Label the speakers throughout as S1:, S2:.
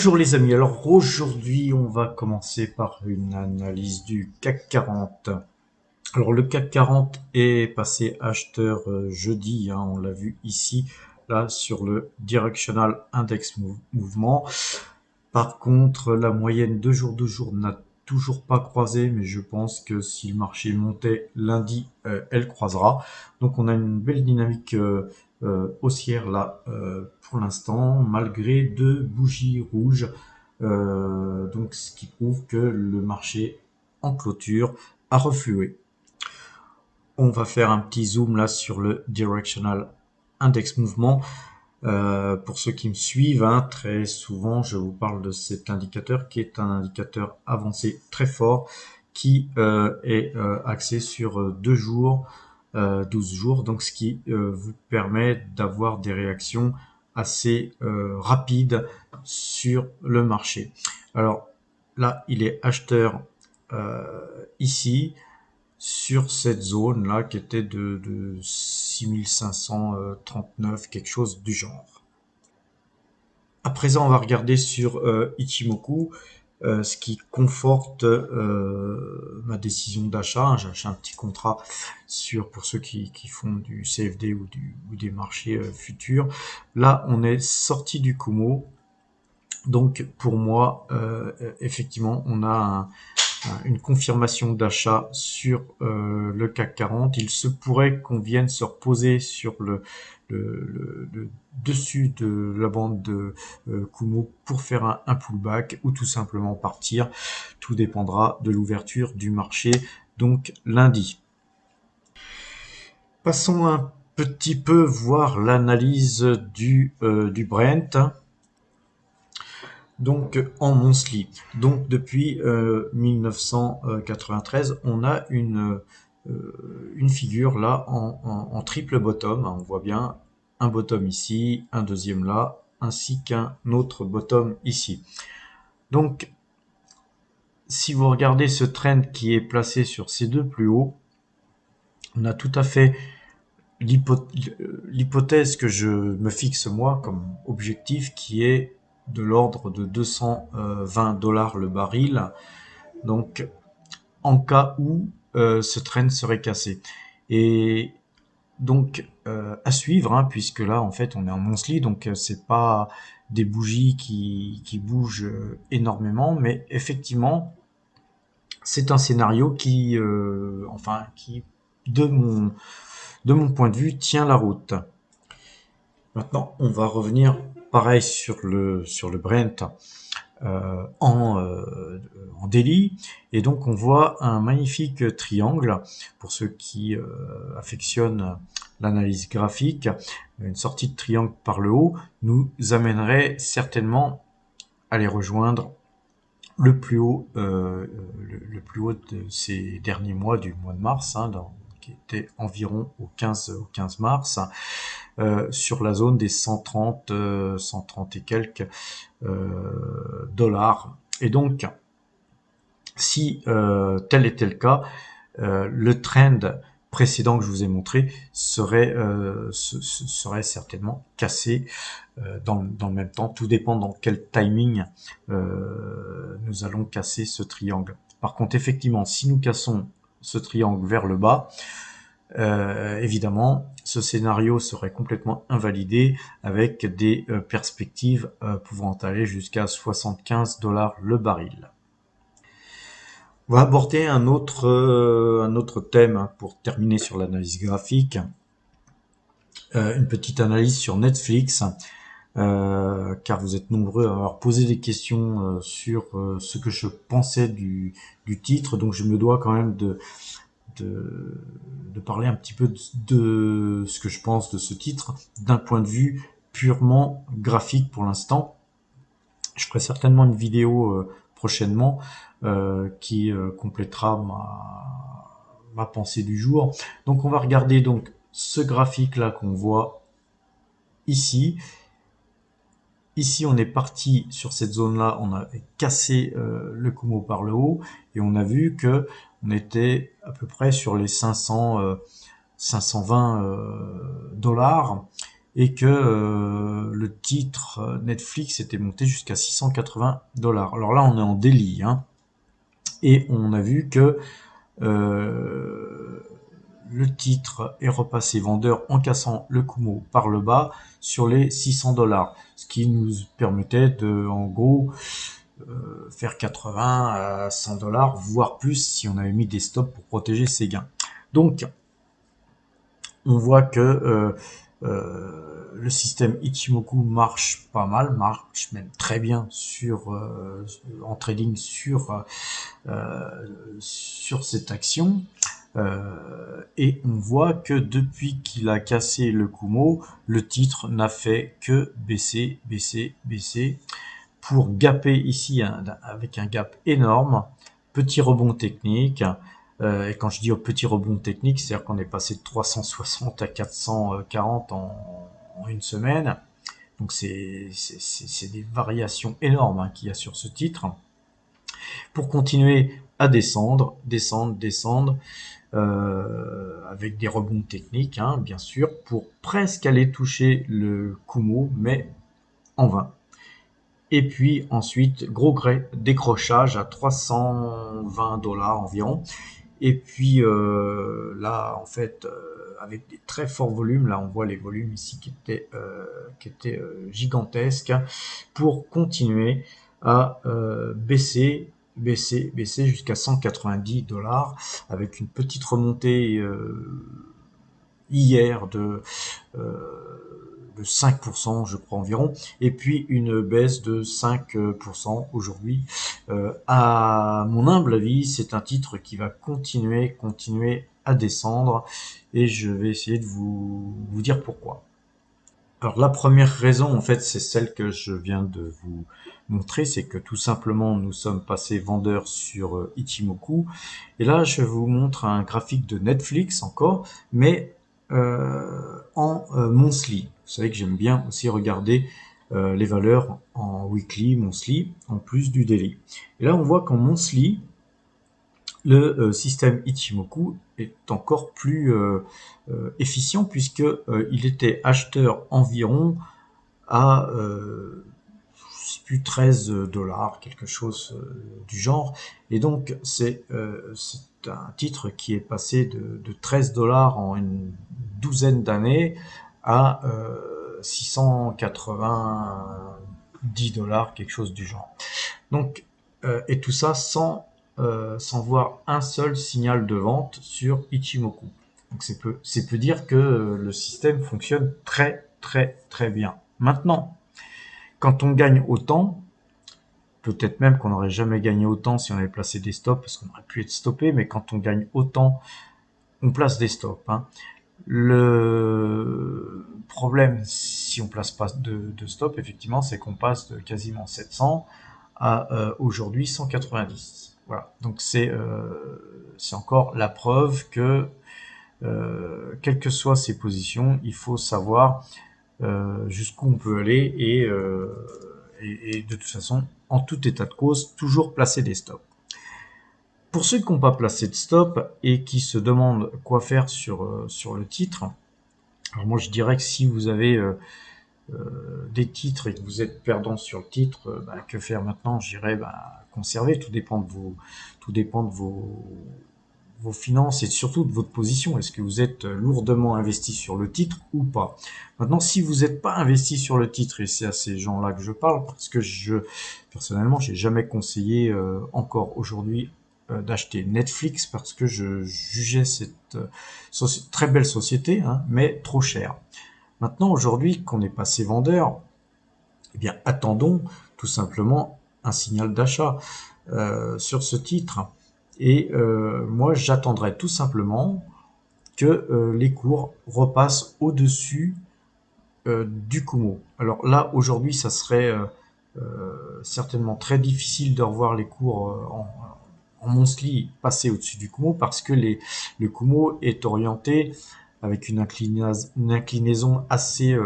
S1: Bonjour les amis, alors aujourd'hui on va commencer par une analyse du CAC 40. Alors le CAC 40 est passé acheteur jeudi, on l'a vu ici, là sur le Directional Index Mouvement. Par contre la moyenne 2 jours n'a toujours pas croisé, mais je pense que si le marché montait lundi, elle croisera. Donc on a une belle dynamique haussière là pour l'instant, malgré deux bougies rouges. Donc ce qui prouve que le marché en clôture a reflué. On va faire un petit zoom là sur le Directional Index Mouvement. Pour ceux qui me suivent, très souvent je vous parle de cet indicateur qui est un indicateur avancé très fort qui est axé sur 2 jours, 12 jours, donc ce qui vous permet d'avoir des réactions assez rapides sur le marché. Alors là, il est acheteur ici sur cette zone là qui était de 6539, quelque chose du genre. À présent, on va regarder sur Ichimoku, ce qui conforte ma décision d'achat. J'ai acheté un petit contrat pour ceux qui font du CFD ou des marchés futurs. Là, on est sorti du Kumo. Donc, pour moi, effectivement, on a une confirmation d'achat sur le CAC 40. Il se pourrait qu'on vienne se reposer sur le dessus de la bande de Kumo pour faire un pullback ou tout simplement partir. Tout dépendra de l'ouverture du marché, donc lundi. Passons un petit peu voir l'analyse du Brent. Donc en monthly. Donc depuis 1993, on a une figure là en triple bottom. On voit bien un bottom ici, un deuxième là, ainsi qu'un autre bottom ici. Donc si vous regardez ce trend qui est placé sur ces deux plus hauts, on a tout à fait l'hypothèse que je me fixe moi comme objectif, qui est de l'ordre de 220 $ le baril. Donc, en cas où ce trend serait cassé. Et donc, à suivre, puisque là, en fait, on est en monthly, donc c'est pas des bougies qui bougent énormément, mais effectivement, c'est un scénario qui, de mon point de vue, tient la route. Maintenant, on va revenir pareil sur le Brent en daily, et donc on voit un magnifique triangle. Pour ceux qui affectionnent l'analyse graphique, une sortie de triangle par le haut nous amènerait certainement à les rejoindre le plus haut de ces derniers mois, du mois de mars, qui était environ au 15 mars, sur la zone des 130 et quelques dollars. Et donc, si tel était le cas, le trend précédent que je vous ai montré serait certainement cassé dans le même temps. Tout dépend dans quel timing nous allons casser ce triangle. Par contre, effectivement, si nous cassons ce triangle vers le bas, évidemment, ce scénario serait complètement invalidé, avec des perspectives pouvant aller jusqu'à 75 $ le baril. On va aborder un autre thème pour terminer sur l'analyse graphique. Une petite analyse sur Netflix, car vous êtes nombreux à avoir posé des questions sur ce que je pensais du titre, donc je me dois quand même de parler un petit peu de ce que je pense de ce titre d'un point de vue purement graphique pour l'instant. Je ferai certainement une vidéo prochainement qui complétera ma pensée du jour. Donc on va regarder donc ce graphique là qu'on voit ici. Ici, on est parti sur cette zone-là, on a cassé le Kumo par le haut, et on a vu que on était à peu près sur les 520 $. et que le titre Netflix était monté jusqu'à 680 $. Alors là, on est en délit, hein, et on a vu que le titre est repassé vendeur en cassant le Kumo par le bas sur les 600 $, ce qui nous permettait de, en gros, faire 80 à 100 $, voire plus si on avait mis des stops pour protéger ses gains. Donc, on voit que le système Ichimoku marche pas mal, marche même très bien en trading sur cette action. Et on voit que depuis qu'il a cassé le Kumo, le titre n'a fait que baisser, baisser, baisser, pour gaper ici avec un gap énorme, petit rebond technique. Et quand je dis petit rebond technique, c'est-à-dire qu'on est passé de 360 à 440 en une semaine. Donc c'est des variations énormes, hein, qu'il y a sur ce titre. Pour continuer à descendre, descendre, descendre, avec des rebonds techniques, hein, bien sûr, pour presque aller toucher le Kumo, mais en vain. Et puis ensuite, gros décrochage à 320 $ environ. Et puis là, en fait, avec des très forts volumes, là on voit les volumes ici qui étaient gigantesques, pour continuer à baisser, baisser, baisser jusqu'à 190 $, avec une petite remontée hier de 5%, je crois environ, et puis une baisse de 5% aujourd'hui. À mon humble avis, c'est un titre qui va continuer à descendre, et je vais essayer de vous dire pourquoi. Alors la première raison, en fait, c'est celle que je viens de vous montrer, c'est que tout simplement nous sommes passés vendeurs sur Ichimoku, et là je vous montre un graphique de Netflix encore, mais en monthly. Vous savez que j'aime bien aussi regarder les valeurs en weekly, monthly, en plus du daily. Et là on voit qu'en monthly, le système Ichimoku est encore plus efficient, puisque il était acheteur environ à je sais plus 13 $, quelque chose du genre. Et donc c'est un titre qui est passé de 13 $ en une douzaine d'années à 690 $, quelque chose du genre. Donc, et tout ça sans voir un seul signal de vente sur Ichimoku. Donc c'est peu dire que le système fonctionne très très très bien. Maintenant, quand on gagne autant, peut-être même qu'on n'aurait jamais gagné autant si on avait placé des stops, parce qu'on aurait pu être stoppé, mais quand on gagne autant, on place des stops, hein. Le problème, si on place pas de stop, effectivement, c'est qu'on passe de quasiment 700 à aujourd'hui 190. Voilà. Donc c'est encore la preuve que quelles que soient ses positions, il faut savoir jusqu'où on peut aller, et de toute façon, en tout état de cause, toujours placer des stops. Pour ceux qui n'ont pas placé de stop et qui se demandent quoi faire sur le titre, alors moi je dirais que si vous avez des titres et que vous êtes perdant sur le titre, que faire maintenant? Je dirais conserver, tout dépend de vos finances et surtout de votre position. Est-ce que vous êtes lourdement investi sur le titre ou pas? Maintenant, si vous n'êtes pas investi sur le titre, et c'est à ces gens-là que je parle, parce que personnellement, j'ai jamais conseillé encore aujourd'hui d'acheter Netflix, parce que je jugeais cette très belle société, hein, mais trop chère. Maintenant, aujourd'hui, qu'on est passé vendeur, eh bien, attendons tout simplement un signal d'achat sur ce titre. Et moi, j'attendrai tout simplement que les cours repassent au-dessus du Kumo. Alors là, aujourd'hui, ça serait certainement très difficile de revoir les cours en monthly passer au-dessus du Kumo, parce que le Kumo est orienté avec une inclinaison assez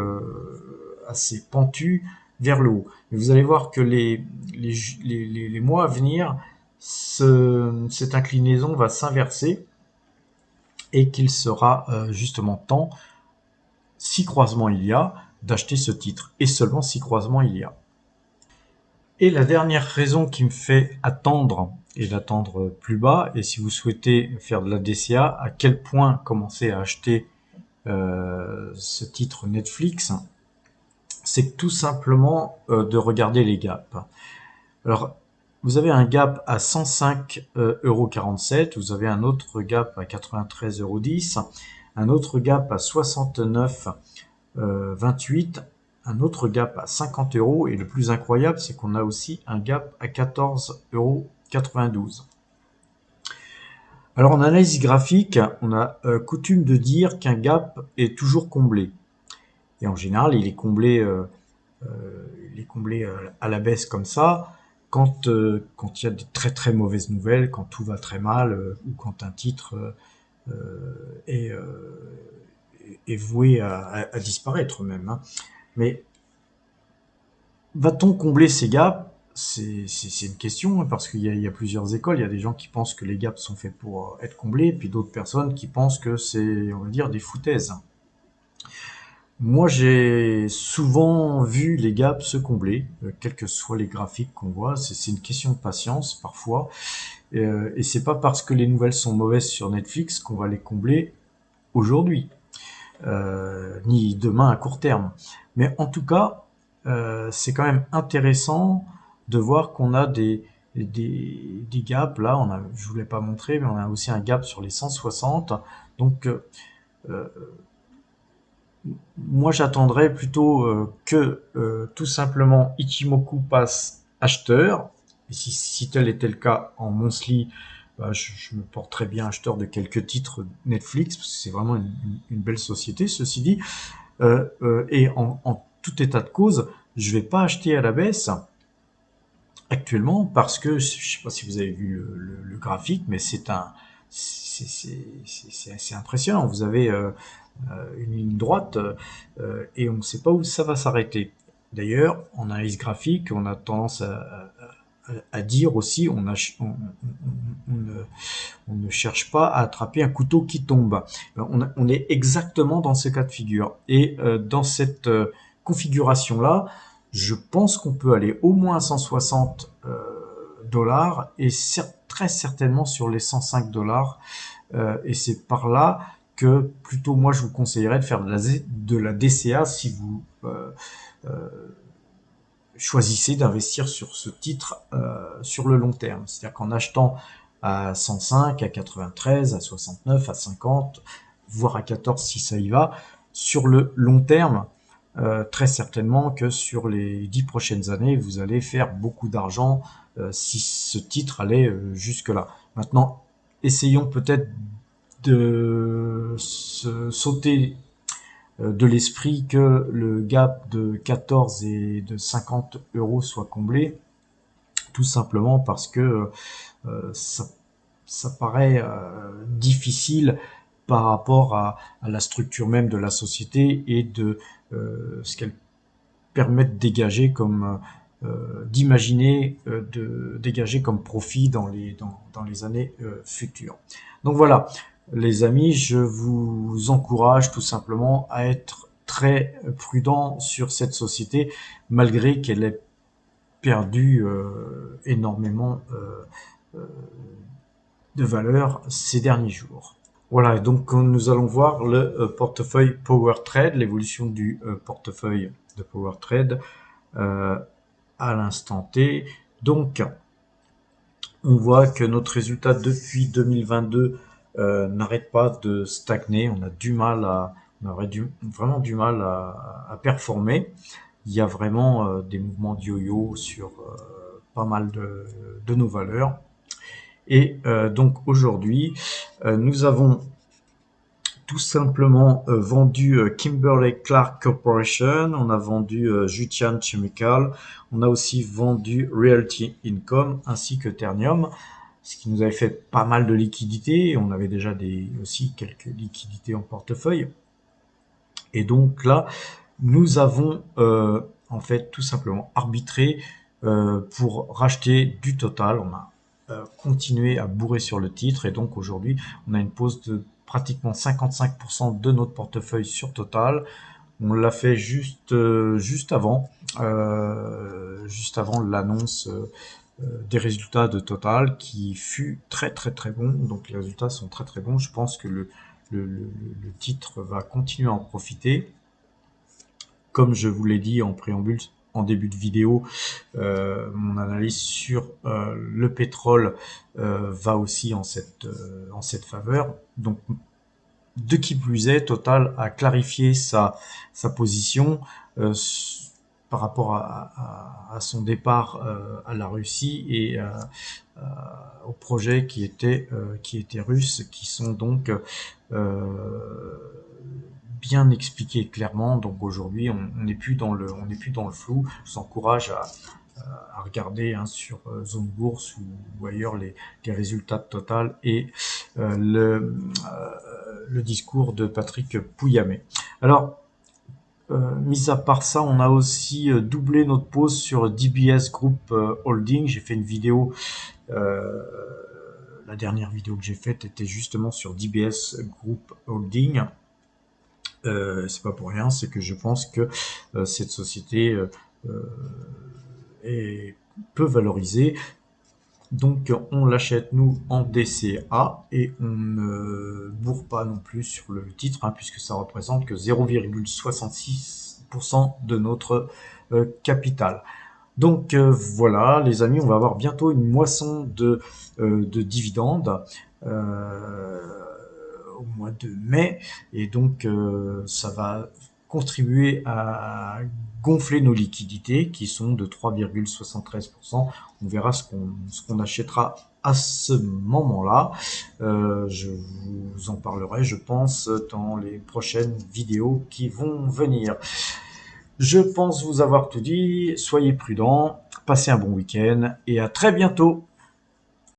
S1: pentue vers le haut. Mais vous allez voir que les mois à venir, cette inclinaison va s'inverser, et qu'il sera justement temps si croisement il y a, d'acheter ce titre. Et seulement si croisement il y a. Et la dernière raison qui me fait attendre, et d'attendre plus bas, et si vous souhaitez faire de la DCA, à quel point commencer à acheter ce titre Netflix, c'est tout simplement de regarder les gaps. Alors, vous avez un gap à 105,47 €, vous avez un autre gap à 93,10 €, un autre gap à 69,28 €, un autre gap à 50 €, et le plus incroyable, c'est qu'on a aussi un gap à 14,92 €. Alors en analyse graphique, on a coutume de dire qu'un gap est toujours comblé. Et en général, il est comblé à la baisse comme ça, quand il y a des très très mauvaises nouvelles, quand tout va très mal, ou quand un titre est voué à disparaître même. Hein. Mais va-t-on combler ces gaps? C'est une question, hein, parce qu'il y a plusieurs écoles. Il y a des gens qui pensent que les gaps sont faits pour être comblés, puis d'autres personnes qui pensent que c'est, on va dire, des foutaises. Moi, j'ai souvent vu les gaps se combler, quels que soient les graphiques qu'on voit. C'est une question de patience parfois, et c'est pas parce que les nouvelles sont mauvaises sur Netflix qu'on va les combler aujourd'hui, ni demain à court terme. Mais en tout cas, c'est quand même intéressant de voir qu'on a des gaps. Là, je vous l'ai pas montré, mais on a aussi un gap sur les 160. Donc, moi, j'attendrais plutôt que tout simplement Ichimoku passe acheteur. Et si tel était le cas en monthly, bah, je me porterais bien acheteur de quelques titres Netflix, parce que c'est vraiment une belle société, ceci dit. Et en tout état de cause, je vais pas acheter à la baisse actuellement, parce que je sais pas si vous avez vu le graphique, mais c'est assez impressionnant. Vous avez une ligne droite, et on ne sait pas où ça va s'arrêter. D'ailleurs, en analyse graphique, on a tendance à dire aussi, on ne cherche pas à attraper un couteau qui tombe. On est exactement dans ce cas de figure. Et dans cette configuration-là, je pense qu'on peut aller au moins à 160 $, et très certainement sur les 105 $. Et c'est par là que plutôt moi je vous conseillerais de faire de la DCA si vous choisissez d'investir sur ce titre sur le long terme. C'est-à-dire qu'en achetant à 105, à 93, à 69, à 50, voire à 14 si ça y va, sur le long terme, très certainement que sur les 10 prochaines années, vous allez faire beaucoup d'argent si ce titre allait jusque-là. Maintenant, essayons peut-être de se sauter de l'esprit que le gap de 14 et de 50 € soit comblé, tout simplement parce que ça paraît difficile par rapport à la structure même de la société et de ce qu'elle permet de dégager comme d'imaginer de dégager comme profit dans les années futures. Donc voilà, les amis, je vous encourage tout simplement à être très prudent sur cette société, malgré qu'elle ait perdu énormément de valeur ces derniers jours. Voilà, donc nous allons voir le portefeuille Power Trade, l'évolution du portefeuille de Power Trade à l'instant T. Donc, on voit que notre résultat depuis 2022 n'arrête pas de stagner. On aurait vraiment du mal à performer. Il y a vraiment des mouvements de yo-yo sur pas mal de nos valeurs. Et donc aujourd'hui, nous avons tout simplement vendu Kimberly-Clark Corporation, on a vendu Jutian Chemical, on a aussi vendu Realty Income ainsi que Ternium, ce qui nous avait fait pas mal de liquidités. On avait déjà aussi quelques liquidités en portefeuille. Et donc là, nous avons en fait tout simplement arbitré pour racheter du total. On a continué à bourrer sur le titre, et donc aujourd'hui on a une pause de pratiquement 55% de notre portefeuille sur Total. On l'a fait juste avant l'annonce des résultats de Total, qui fut très très très bon. Donc les résultats sont très très bons. Je pense que le titre va continuer à en profiter. Comme je vous l'ai dit en préambule, en début de vidéo, mon analyse sur le pétrole va aussi en cette faveur. Donc, de qui plus est, Total a clarifié sa position par rapport à son départ à la Russie et aux projets qui étaient russes, qui sont donc bien expliqués clairement. Donc aujourd'hui, on n'est plus dans le flou. Je vous encourage à regarder sur Zone Bourse ou ailleurs les résultats de Total et le discours de Patrick Pouyanné. Alors, mis à part ça, on a aussi doublé notre pause sur DBS Group Holding. J'ai fait une vidéo, la dernière vidéo que j'ai faite était justement sur DBS Group Holding. C'est pas pour rien, c'est que je pense que cette société est peu valorisée. Donc on l'achète nous en DCA et on ne bourre pas non plus sur le titre, puisque ça représente que 0,66% de notre capital. Donc voilà les amis, on va avoir bientôt une moisson de dividendes au mois de mai, et donc ça va contribuer à gonfler nos liquidités qui sont de 3,73%. On verra ce qu'on achètera à ce moment-là. Je vous en parlerai, je pense, dans les prochaines vidéos qui vont venir. Je pense vous avoir tout dit. Soyez prudents, passez un bon week-end et à très bientôt.